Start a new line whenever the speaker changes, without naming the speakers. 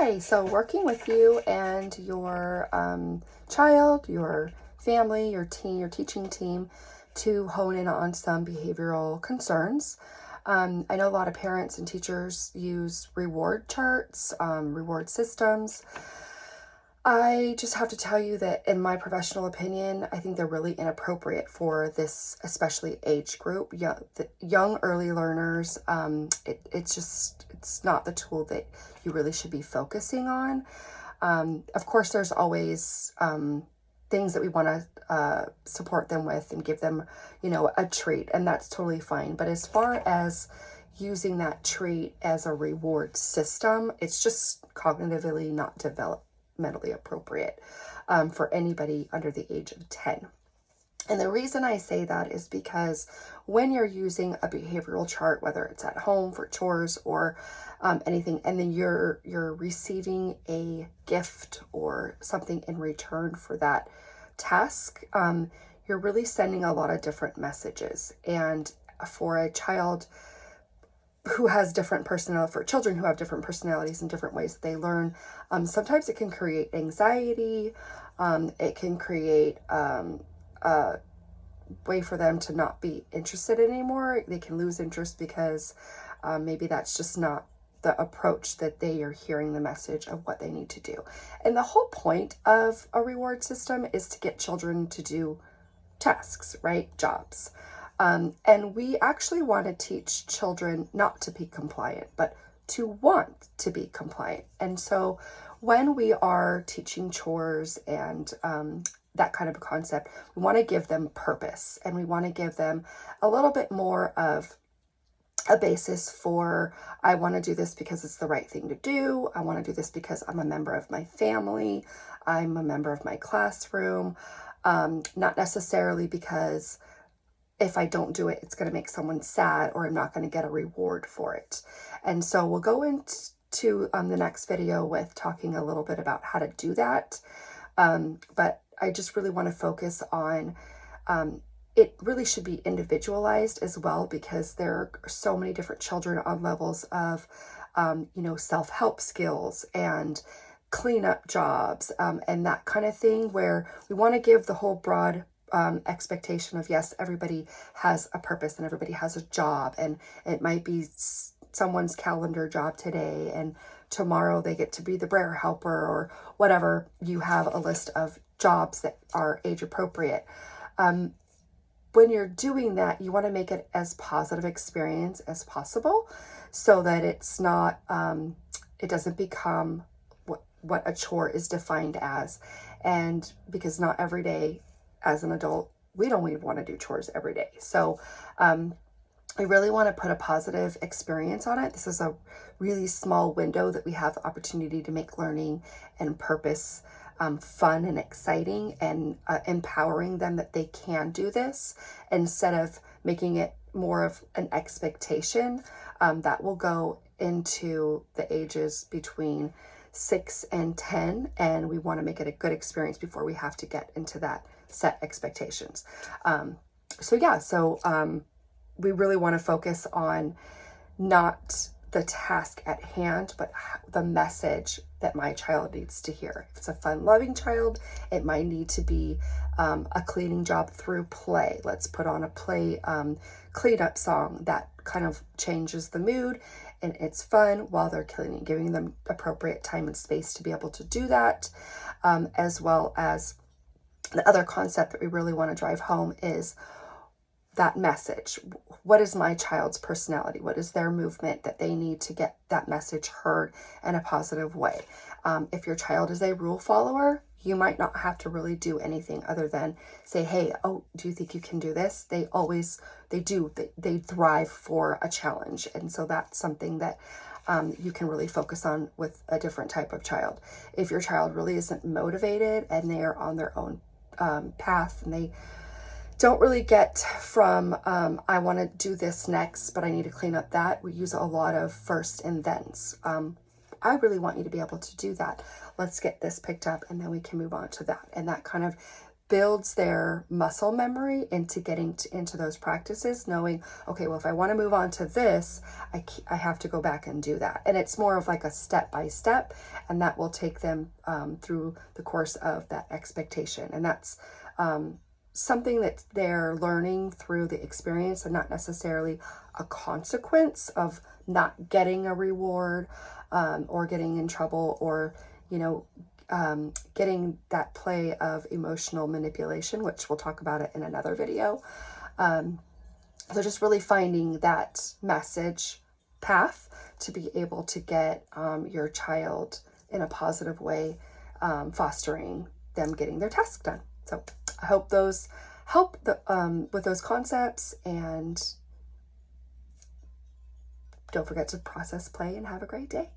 Hi, so working with you and your child, your family, your team, your teaching team to hone in on some behavioral concerns. I know a lot of parents and teachers use reward charts, reward systems. I just have to tell you that in my professional opinion, I think they're really inappropriate for this, especially age group, young early learners. It's not the tool that you really should be focusing on. Of course, there's always things that we want to support them with and give them, a treat, and that's totally fine. But as far as using that treat as a reward system, it's just cognitively not developmentally appropriate for anybody under the age of 10. And the reason I say that is because when you're using a behavioral chart, whether it's at home for chores or anything, and then you're receiving a gift or something in return for that task, you're really sending a lot of different messages. And for a child who has different personality, for children who have different personalities and different ways that they learn, sometimes it can create anxiety. It can create a way for them to not be interested anymore. They can lose interest because maybe that's just not the approach that they are hearing the message of what they need to do. And the whole point of a reward system is to get children to do tasks, right? Jobs. And we actually want to teach children not to be compliant, but to want to be compliant. And so when we are teaching chores and that kind of a concept, we want to give them purpose, and we want to give them a little bit more of a basis for, I want to do this because it's the right thing to do. I want to do this because I'm a member of my family. I'm a member of my classroom. Not necessarily because if I don't do it, it's going to make someone sad or I'm not going to get a reward for it. And so we'll go into the next video with talking a little bit about how to do that. But I just really want to focus on it really should be individualized as well, because there are so many different children on levels of, self-help skills and cleanup jobs and that kind of thing, where we want to give the whole broad expectation of, yes, everybody has a purpose and everybody has a job, and it might be someone's calendar job today and tomorrow they get to be the brayer helper or whatever. You have a list of jobs that are age appropriate. When you're doing that, you want to make it as positive experience as possible so that it's not, it doesn't become what a chore is defined as. And because not every day as an adult, we don't even want to do chores every day. So we really want to put a positive experience on it. This is a really small window that we have the opportunity to make learning and purpose fun and exciting, and empowering them that they can do this instead of making it more of an expectation. That will go into the ages between 6 and 10, and we want to make it a good experience before we have to get into that set expectations. We really want to focus on not the task at hand, but the message that my child needs to hear. If it's a fun-loving child, it might need to be a cleaning job through play. Let's put on a play cleanup song that kind of changes the mood, and it's fun while they're cleaning, giving them appropriate time and space to be able to do that, as well as the other concept that we really want to drive home is that message. What is my child's personality? What is their movement that they need to get that message heard in a positive way? If your child is a rule follower, you might not have to really do anything other than say, hey, oh, do you think you can do this? They thrive for a challenge. And so that's something that you can really focus on with a different type of child. If your child really isn't motivated and they are on their own path and they don't really get from, I want to do this next, but I need to clean up that, we use a lot of first and thens. I really want you to be able to do that. Let's get this picked up and then we can move on to that. And that kind of builds their muscle memory into getting into those practices, knowing, okay, well, if I want to move on to this, I have to go back and do that. And it's more of like a step by step, and that will take them through the course of that expectation. And that's something that they're learning through the experience, and not necessarily a consequence of not getting a reward or getting in trouble, or, you know, getting that play of emotional manipulation, which we'll talk about it in another video. So just really finding that message path to be able to get your child in a positive way, fostering them getting their tasks done. So I hope those help with those concepts, and don't forget to process, play, and have a great day.